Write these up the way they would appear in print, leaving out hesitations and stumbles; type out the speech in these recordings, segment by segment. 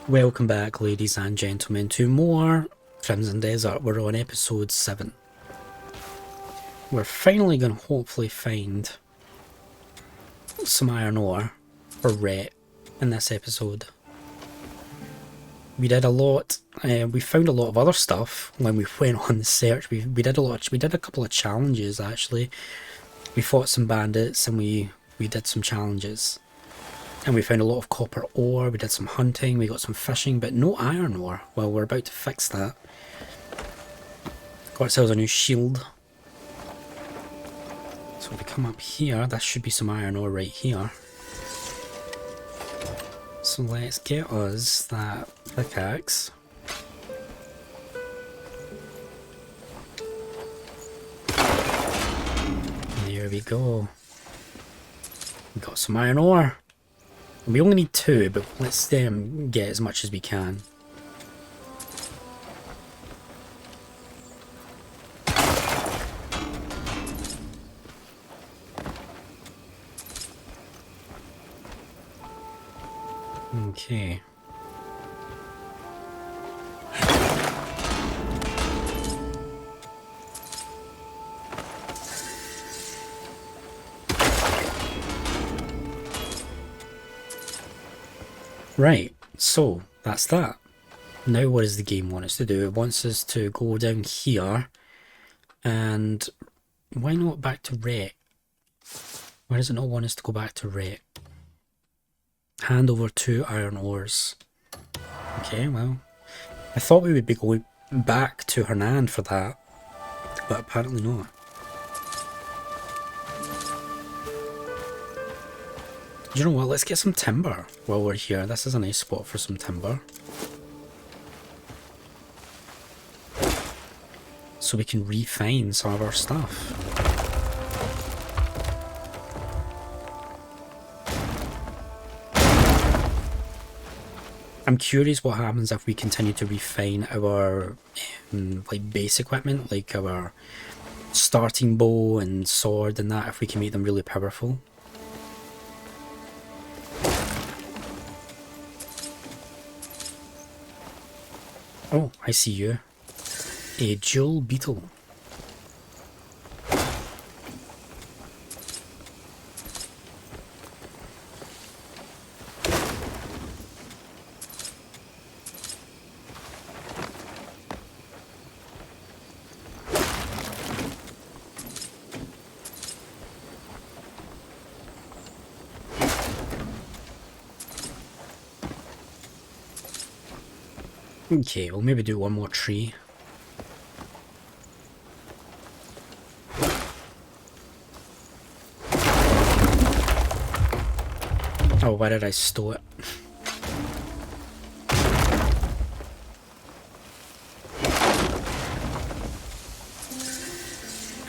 Welcome back, ladies and gentlemen, to more Crimson Desert. We're on episode 7. We're finally going to hopefully find some iron ore for Rhett in this episode. We did a lot, we found a lot of other stuff when we went on the search. We did a couple of challenges actually. We fought some bandits and we did some challenges. And we found a lot of copper ore, we did some hunting, we got some fishing, but no iron ore. Well, we're about to fix that. Got ourselves a new shield. So if we come up here, there should be some iron ore right here. So let's get us that pickaxe. There we go. We got some iron ore. We only need 2, but let's get as much as we can. Okay. Right, so that's that. Now what does the game want us to do? It wants us to go down here, and why not back to Rhett? Why does it not want us to go back to Rhett? Hand over 2 iron ores. Okay, well, I thought we would be going back to Hernand for that, but apparently not. You know what, let's get some timber while we're here. This is a nice spot for some timber. So we can refine some of our stuff. I'm curious what happens if we continue to refine our like base equipment, like our starting bow and sword and that, if we can make them really powerful. Oh, I see you. A jewel beetle. Okay, we'll maybe do one more tree. Oh, why did I stow it?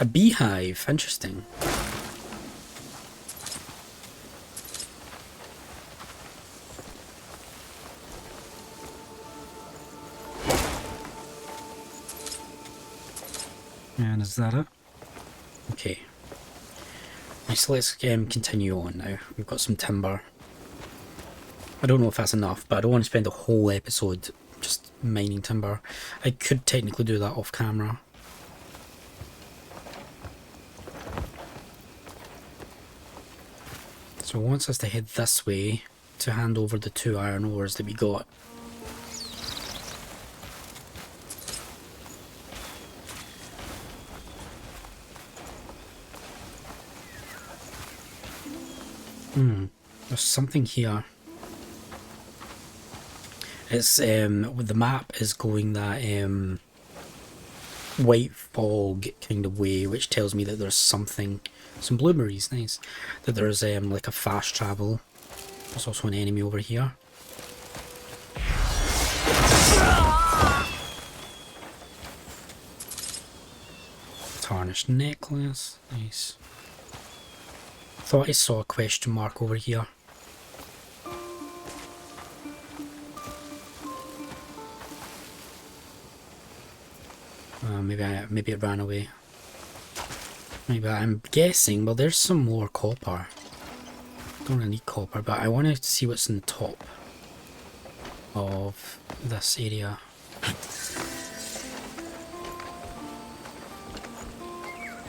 A beehive, interesting. And is that it? Okay. Right, so let's continue on now. We've got some timber. I don't know if that's enough, but I don't want to spend the whole episode just mining timber. I could technically do that off camera. So it wants us to head this way to hand over the 2 iron ores that we got. There's something here. It's the map is going that white fog kind of way, which tells me that there's something, some blueberries, nice. That there's like a fast travel. There's also an enemy over here. Tarnished necklace, nice. Thought I saw a question mark over here. Maybe it ran away. Maybe I'm guessing. Well, there's some more copper. Don't really need copper, but I want to see what's in the top. of this area.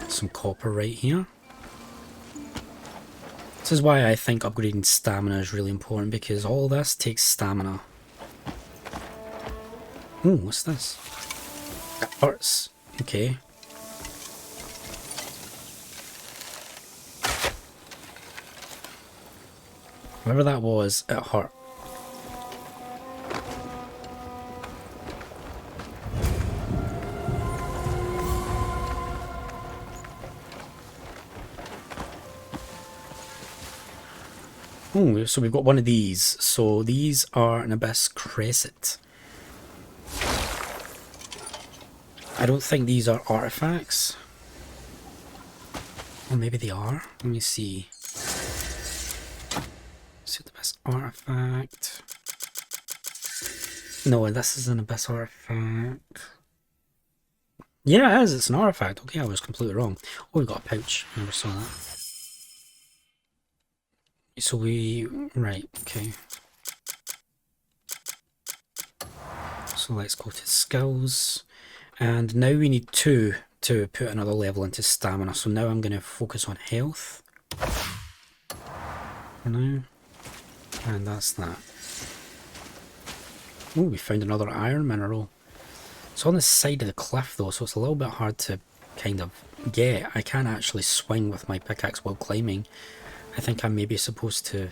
Some copper right here. This is why I think upgrading stamina is really important, because all this takes stamina. Ooh, what's this? It hurts. Okay. Whatever that was, it hurt. Oh, so we've got one of these. So these are an Abyss Crescent. I don't think these are artifacts. Or maybe they are. Let me see. See the Abyss artifact. No, this is an Abyss artifact. Yeah, it is. It's an artifact. Okay, I was completely wrong. Oh, we got a pouch. Never saw that. So right, okay. So let's go to skills. And now we need 2 to put another level into stamina. So now I'm going to focus on health. For now. And that's that. Oh, we found another iron mineral. It's on the side of the cliff though, so it's a little bit hard to kind of get. I can't actually swing with my pickaxe while climbing. I think I'm maybe supposed to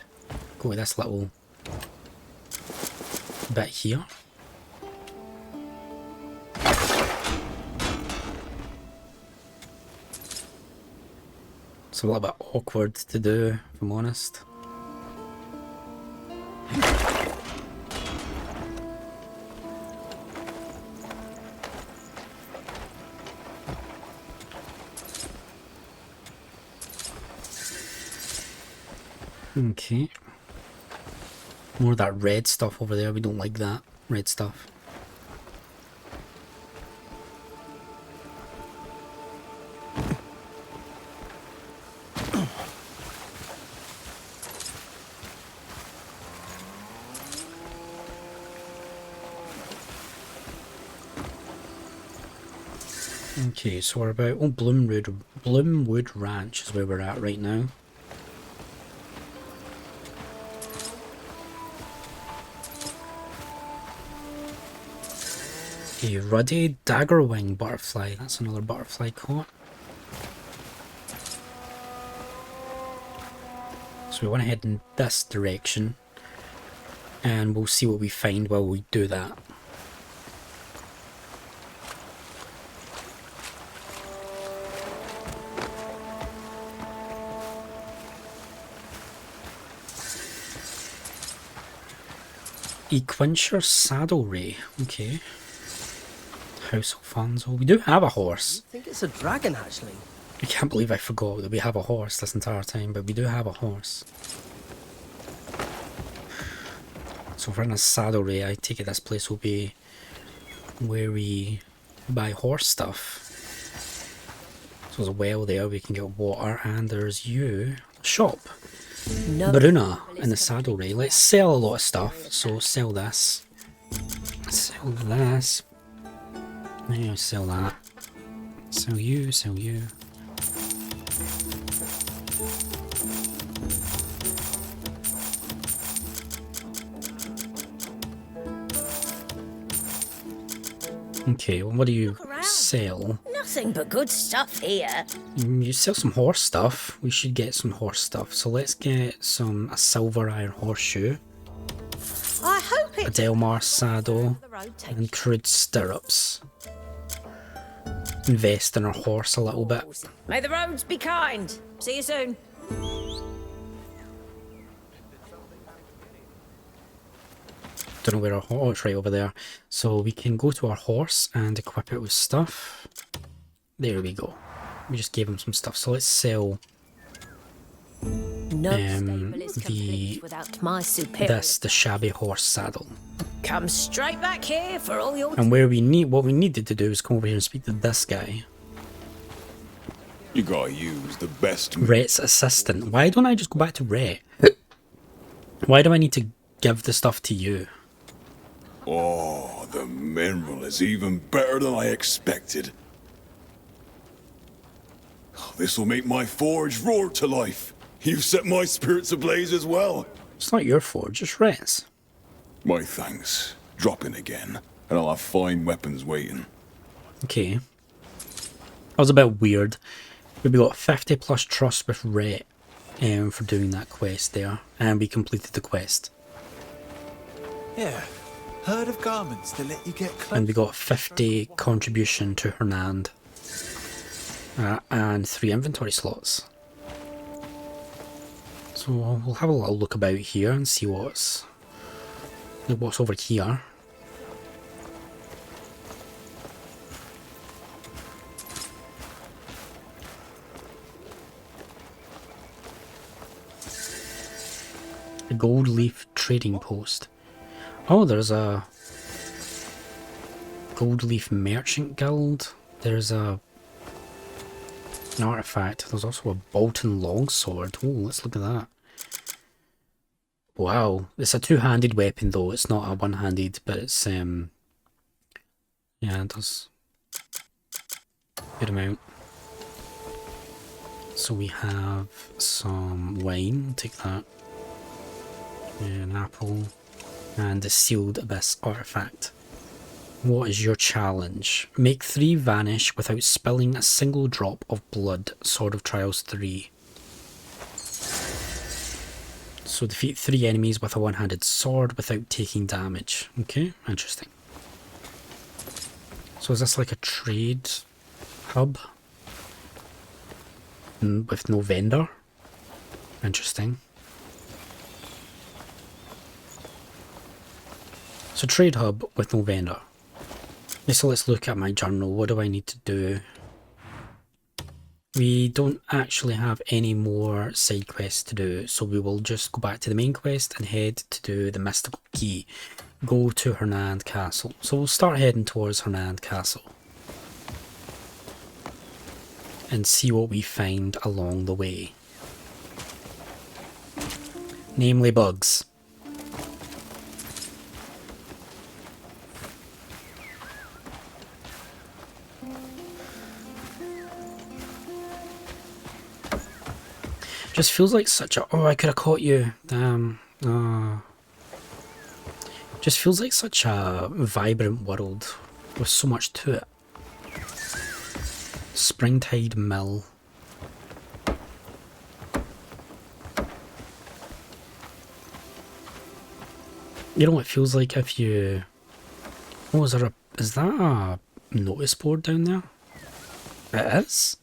go with this little bit here. It's a little bit awkward to do, if I'm honest. Okay. More of that red stuff over there. We don't like that red stuff. Okay, so we're about Bloomwood Ranch is where we're at right now. A ruddy daggerwing butterfly. That's another butterfly caught. So we want to head in this direction, and we'll see what we find while we do that. Equincher Saddlery. Okay. House of Alfonso. We do have a horse. I think it's a dragon, actually. I can't believe I forgot that we have a horse this entire time, but we do have a horse. So if we're in a saddlery, I take it this place will be where we buy horse stuff. So there's a well there, we can get water, and there's shop. Bruna in the saddlery. Let's sell a lot of stuff, so sell this. Sell this. Yeah, sell that. Sell you, sell you. Okay, well, what do you sell? Nothing but good stuff here. You sell some horse stuff. We should get some horse stuff. So let's get a silver iron horseshoe. I hope A it. Delmar saddle and crude stirrups. Invest in our horse a little bit. May the roads be kind. See you soon. Don't know where our horse. Oh, it's right over there. So we can go to our horse and equip it with stuff. There we go. We just gave him some stuff. So let's sell No stable is complete without my superior. the shabby horse saddle. Come straight back here for all your. And what we needed to do is come over here and speak to this guy. You gotta use the best. Rhett's assistant. Why don't I just go back to Rhett? Why do I need to give the stuff to you? Oh, the mineral is even better than I expected. This'll make my forge roar to life. You've set my spirits ablaze as well. It's not your forge, it's Rhett's. My thanks. Drop in again, and I'll have fine weapons waiting. Okay. That was a bit weird. We got 50 plus trust with Rhett for doing that quest there, and we completed the quest. Yeah, heard of garments that let you get close. And we got 50 contribution to Hernand. And 3 inventory slots. So we'll have a little look about here and see what's over here. A gold leaf trading post. Oh, there's a gold leaf merchant guild. There's an artifact. There's also a Bolton longsword. Oh, let's look at that. Wow, it's a two-handed weapon though. It's not a one-handed, but it's yeah, it does a good amount. So we have some wine. We'll take that. An apple and a sealed abyss artifact. What is your challenge? Make 3 vanish without spilling a single drop of blood. Sword of Trials 3. So defeat 3 enemies with a one-handed sword without taking damage. Okay, interesting. So is this like a trade hub? With no vendor? Interesting. So trade hub with no vendor. Okay, so let's look at my journal. What do I need to do? We don't actually have any more side quests to do, so we will just go back to the main quest and head to do the mystical key. Go to Hernand Castle. So we'll start heading towards Hernand Castle and see what we find along the way. Namely bugs. Just feels like such a... Oh, I could have caught you. Damn. Oh. Just feels like such a vibrant world with so much to it. Springtide Mill. You know, it feels like if you... Oh, is that a notice board down there? It is?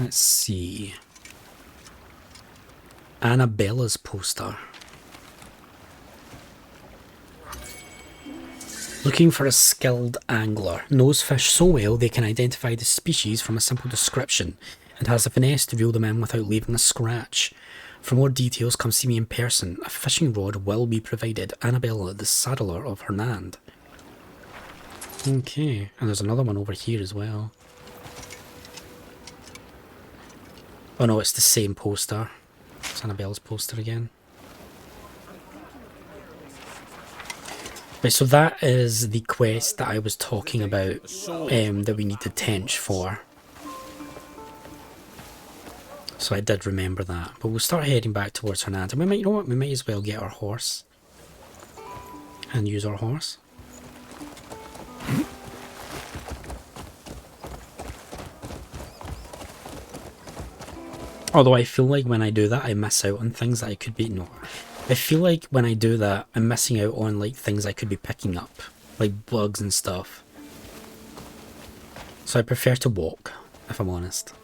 Let's see. Annabella's poster. Looking for a skilled angler. Knows fish so well they can identify the species from a simple description and has the finesse to reel them in without leaving a scratch. For more details, come see me in person. A fishing rod will be provided. Annabella, the saddler of Hernand. Okay, and there's another one over here as well. Oh no, it's the same poster. It's Annabella's poster again. Right, so that is the quest that I was talking about, that we needed Tench for. So I did remember that. But we'll start heading back towards Hernand. And we might, you know what, we might as well get our horse. And use our horse. Although I feel like when I do that, I miss out on things that I could be... No. I feel like when I do that, I'm missing out on like things I could be picking up. Like bugs and stuff. So I prefer to walk, if I'm honest.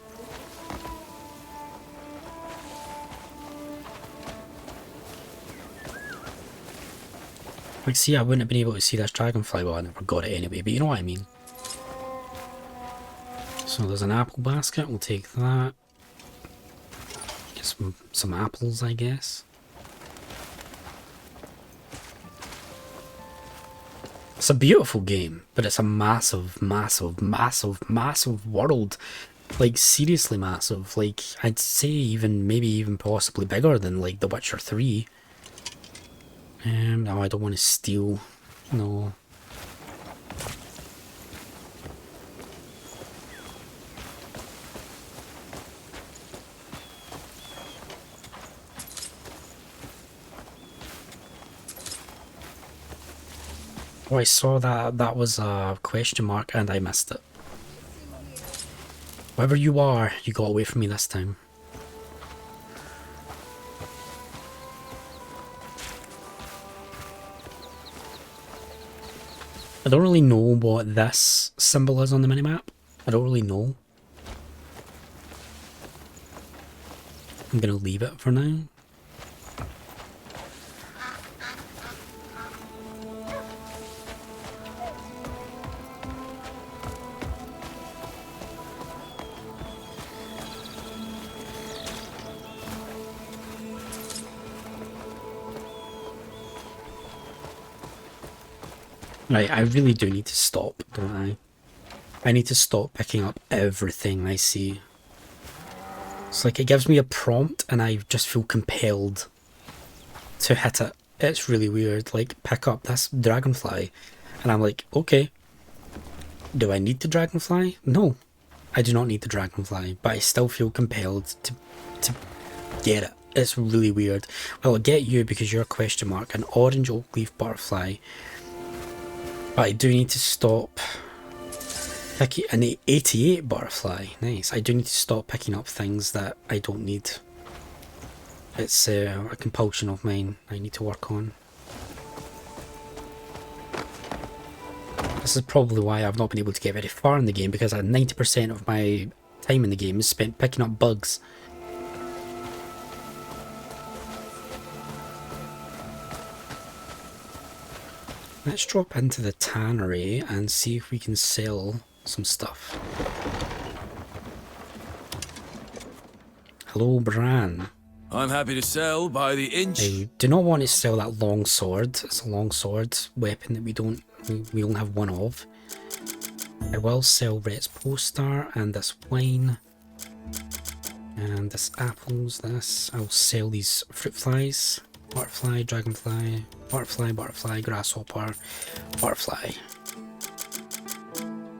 Like, see, I wouldn't have been able to see this dragonfly, well, I never got it anyway, but you know what I mean. So there's an apple basket, we'll take that. Get some apples, I guess. It's a beautiful game, but it's a massive, massive, massive, massive world. Like, seriously massive. Like, I'd say even, maybe even possibly bigger than, like, The Witcher 3. No, I don't want to steal. No. Oh, I saw that was a question mark and I missed it. Whoever you are, you got away from me this time. I don't really know what this symbol is on the minimap. I don't really know. I'm gonna leave it for now. Right, I really do need to stop, don't I? I need to stop picking up everything I see. It's like it gives me a prompt and I just feel compelled to hit it. It's really weird. Like, pick up this dragonfly. And I'm like, okay. Do I need the dragonfly? No. I do not need the dragonfly. But I still feel compelled to get it. It's really weird. Well, I'll get you because you're a question mark. An orange oak leaf butterfly. But I do need to stop picking an 88 butterfly. Nice. I do need to stop picking up things that I don't need. It's a compulsion of mine I need to work on. This is probably why I've not been able to get very far in the game, because 90% of my time in the game is spent picking up bugs. Let's drop into the tannery and see if we can sell some stuff. Hello, Bran. I'm happy to sell by the inch. I do not want to sell that long sword. It's a long sword weapon that we only have one of. I will sell Rhett's poster and this wine. And this apples, this. I'll sell these fruit flies. Butterfly, dragonfly, butterfly, butterfly, grasshopper, butterfly.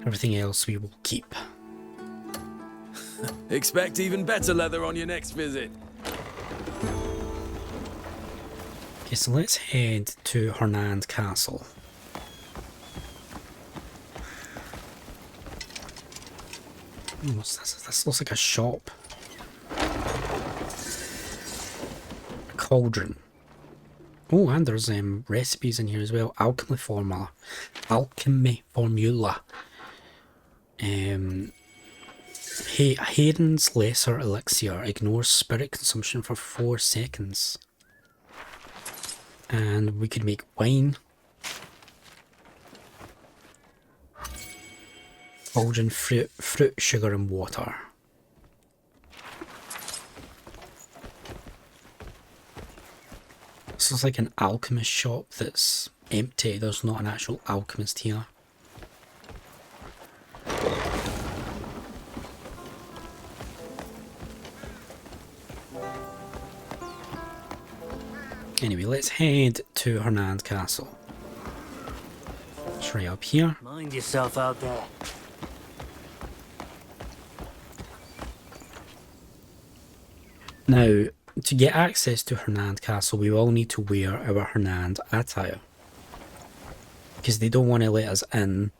Everything else we will keep. Expect even better leather on your next visit. Okay, so let's head to Hernand Castle. What's this? This looks like a shop. A cauldron. Oh, and there's recipes in here as well. Alchemy formula. Hayden's Lesser Elixir. Ignores spirit consumption for 4 seconds. And we could make wine. Cauldron, fruit, sugar and water. This is like an alchemist shop that's empty. There's not an actual alchemist here. Anyway, let's head to Hernand Castle. It's right up here. Mind yourself out there. Now, to get access to Hernand Castle, we will need to wear our Hernand attire. Because they don't want to let us in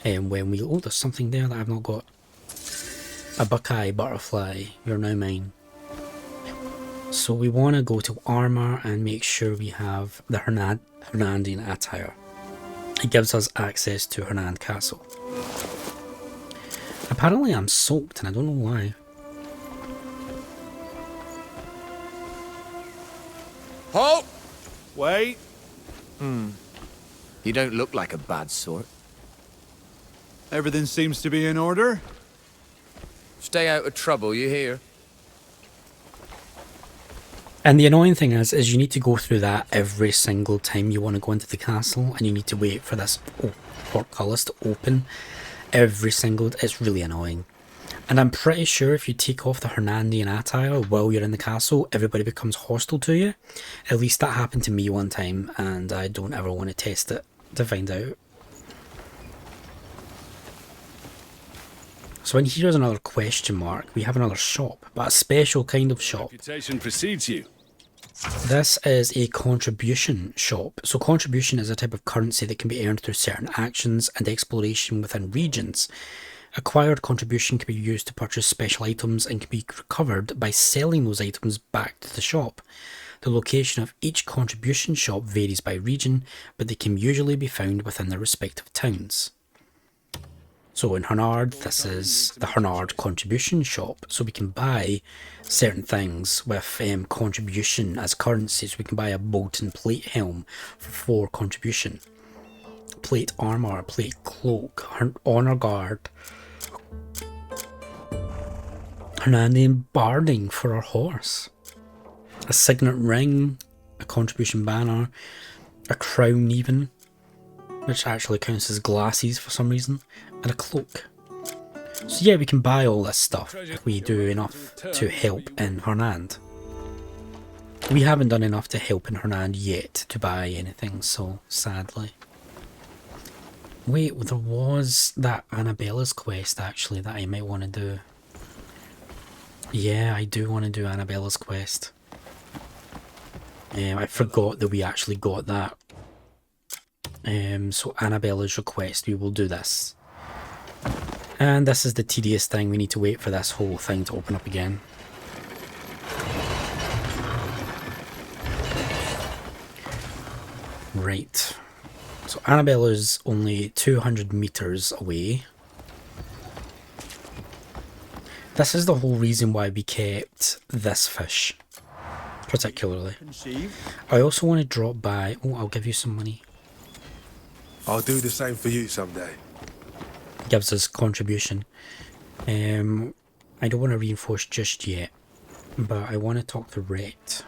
when we... Oh, there's something there that I've not got. A Buckeye butterfly. You're now mine. So we want to go to armor and make sure we have the Hernandian attire. It gives us access to Hernand Castle. Apparently I'm soaked and I don't know why. Halt! Wait. You don't look like a bad sort. Everything seems to be in order. Stay out of trouble, you hear? And the annoying thing is you need to go through that every single time you want to go into the castle, and you need to wait for this portcullis to open every single... It's really annoying. And I'm pretty sure if you take off the Hernandian attire while you're in the castle, everybody becomes hostile to you. At least that happened to me one time, and I don't ever want to test it to find out. So in here's another question mark. We have another shop, but a special kind of shop. Reputation precedes you. This is a contribution shop. So contribution is a type of currency that can be earned through certain actions and exploration within regions. Acquired contribution can be used to purchase special items and can be recovered by selling those items back to the shop. The location of each contribution shop varies by region, but they can usually be found within their respective towns. So in Hernard, this is the Hernard contribution shop. So we can buy certain things with contribution as currencies. We can buy a Bolton plate helm for 4 contribution. Plate armor, plate cloak, honor guard. Hernandian barding for our horse. A signet ring, a contribution banner, a crown even, which actually counts as glasses for some reason, and a cloak. So yeah, we can buy all this stuff if we do enough to help in Hernand. We haven't done enough to help in Hernand yet to buy anything, so sadly. Wait, there was that Annabella's quest actually that I might want to do. Yeah, I do want to do Annabella's quest. I forgot that we actually got that. So Annabella's request, we will do this. And this is the tedious thing, we need to wait for this whole thing to open up again. Right. So Annabella's only 200 meters away. This is the whole reason why we kept this fish, particularly. I also want to drop by... Oh, I'll give you some money. I'll do the same for you someday. Gives us contribution. I don't want to reinforce just yet, but I want to talk to Rhett.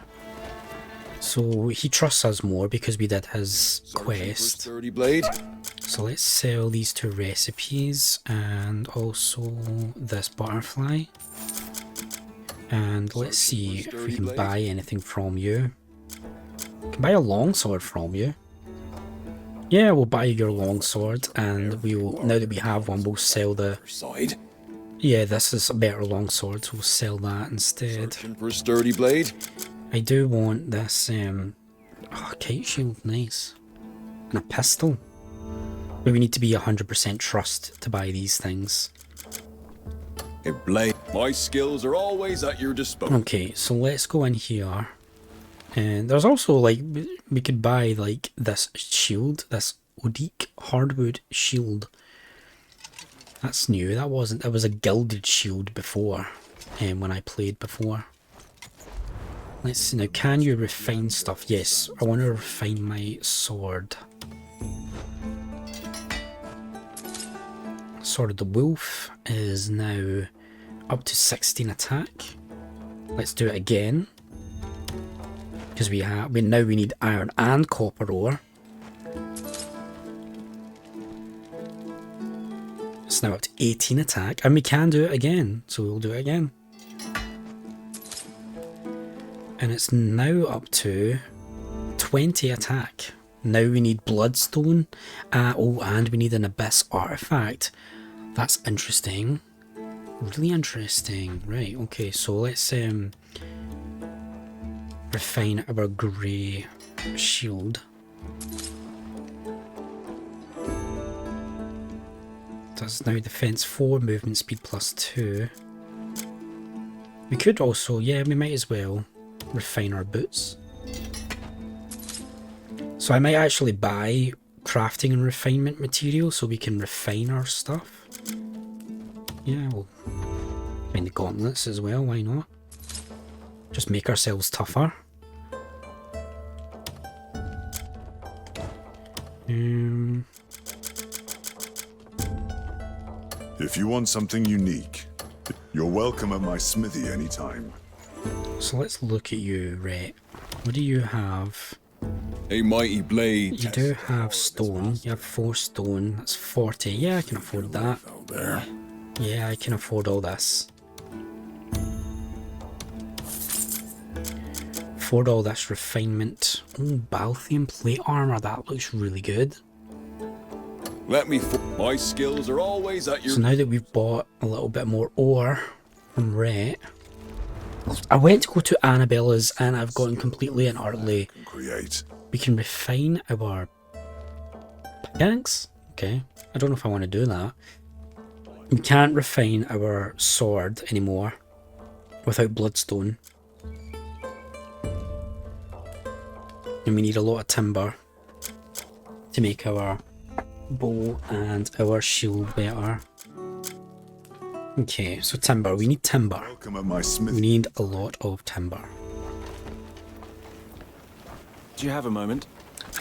So he trusts us more because we did his quest. So let's sell these 2 recipes and also this butterfly. And let's see if we can buy anything from you. We can buy a longsword from you. Yeah, we'll buy your longsword, and we will, now that we have one, we'll sell the... Yeah, this is a better longsword, so we'll sell that instead. For a sturdy blade. I do want this, kite shield, nice. And a pistol. But we need to be 100% trust to buy these things. A blade. My skills are always at your disposal. Okay, so let's go in here. And there's also, like, we could buy, like, this shield, this Odique hardwood shield. That's new, that wasn't, it was a gilded shield before, when I played before. Let's see, now can you refine stuff? Yes, I want to refine my sword. Sword of the Wolf is now up to 16 attack. Let's do it again. Because we need iron and copper ore. It's now up to 18 attack, and we can do it again, so we'll do it again. And it's now up to 20 attack. Now we need bloodstone. Oh, and we need an abyss artifact. That's interesting. Really interesting. Right, okay, so let's refine our grey shield. Does now defense 4, movement speed +2. We could also, yeah, we might as well refine our boots. So I might actually buy crafting and refinement material so we can refine our stuff. Yeah, we'll find the gauntlets as well, why not? Just make ourselves tougher. If you want something unique, you're welcome at my smithy anytime. So let's look at you, Rhett. What do you have? A mighty blade. You do have stone. You have 4 stone. That's 40. Yeah, I can afford that. Yeah, I can afford all this. Afford all this refinement. Oh, Balthian plate armor, that looks really good. Let me. My skills are always at your. So now that we've bought a little bit more ore from Rhett, I went to go to Annabella's and I've gotten completely and utterly. Create. We can refine our pickaxe. Okay, I don't know if I want to do that. We can't refine our sword anymore without bloodstone. And we need a lot of timber to make our bow and our shield better. Okay, so timber. We need timber. Welcome at my We smithy. need a lot of timber. Do you have a moment?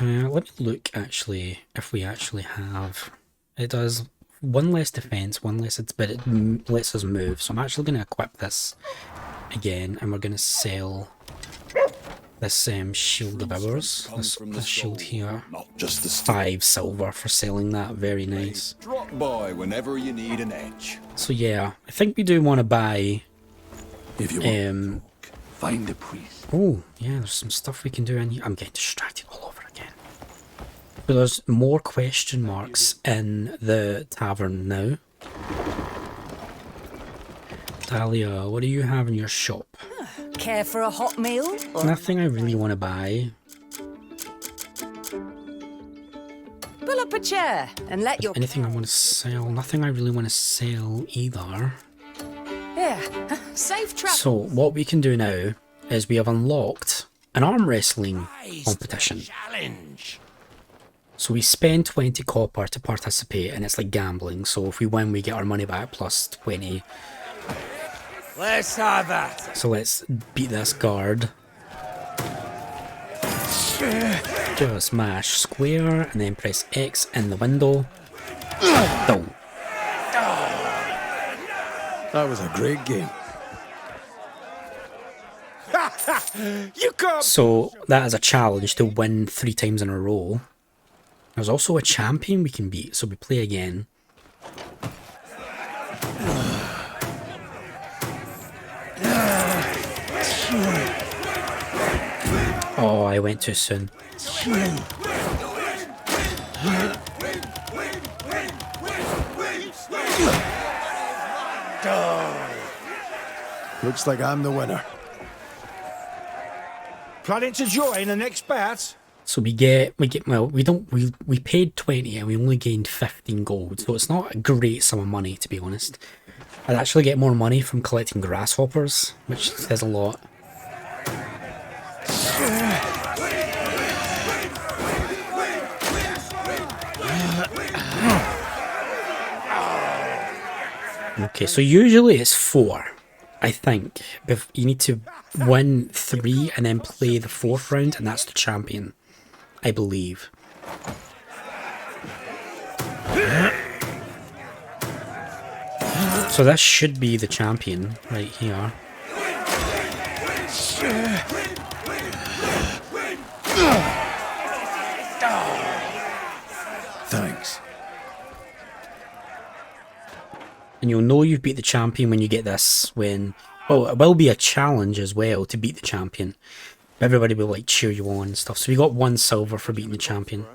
Let me look actually if we actually have. It does one less defense, one less, but it lets us move. So I'm actually going to equip this again, and we're going to sell this shield of ours. This shield here. Not just the stuff. 5 silver for selling that. Very nice. Drop by whenever you need an edge. So yeah, I think we do want to buy. If you want, find a priest. Oh yeah, there's some stuff we can do in here. I'm getting distracted all over again. So there's more question marks in the tavern now. Dahlia, what do you have in your shop? Care for a hot meal? Or Nothing I really want to buy. pull up a chair and let your... Anything I want to sell? Nothing I really want to sell either. Yeah, safe travel. So what we can do now is we have unlocked an arm wrestling competition. So we spend 20 copper to participate, and it's like gambling. So if we win, we get our money back plus 20. Let's have that. So let's beat this guard. Just mash square and then press X in the window. Boom. That was a great game. You can't. So that is a challenge to win 3 times in a row. There's also a champion we can beat, so we play again. Oh, I went too soon. Looks like I'm the winner. Planning to join the next bat? So we paid 20 and we only gained 15 gold, so it's not a great sum of money, to be honest. I'd actually get more money from collecting grasshoppers, which says a lot. Okay, so usually it's 4, I think. You need to win 3 and then play the 4th round, and that's the champion, I believe. So this should be the champion right here. Thanks. And you'll know you've beat the champion when you get this, when... Well, it will be a challenge as well to beat the champion. Everybody will like cheer you on and stuff. So we got 1 silver for beating the champion.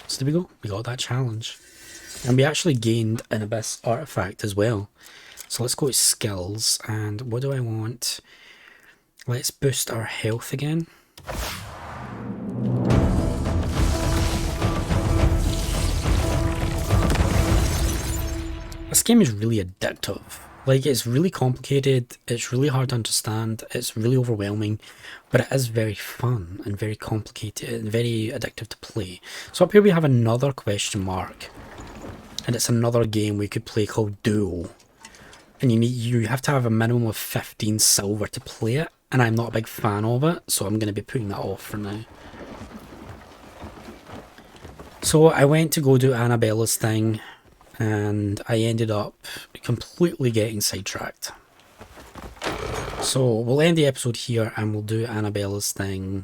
So there we go. We got that challenge. And we actually gained an Abyss artifact as well. So let's go to skills. And what do I want? Let's boost our health again. This game is really addictive. Like, it's really complicated, it's really hard to understand, it's really overwhelming, but it is very fun and very complicated and very addictive to play. So up here we have another question mark, and it's another game we could play called Duo. And you have to have a minimum of 15 silver to play it, and I'm not a big fan of it, so I'm going to be putting that off for now. So I went to go do Annabella's thing, and I ended up completely getting sidetracked. So we'll end the episode here and we'll do Annabella's thing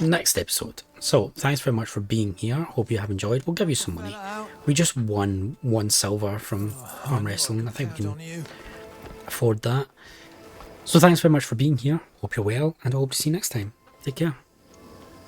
next episode. So thanks very much for being here. Hope you have enjoyed. We'll give you some money. We just won 1 silver from arm wrestling. I think we can afford that. So thanks very much for being here. Hope you're well, and I hope to see you next time. Take care.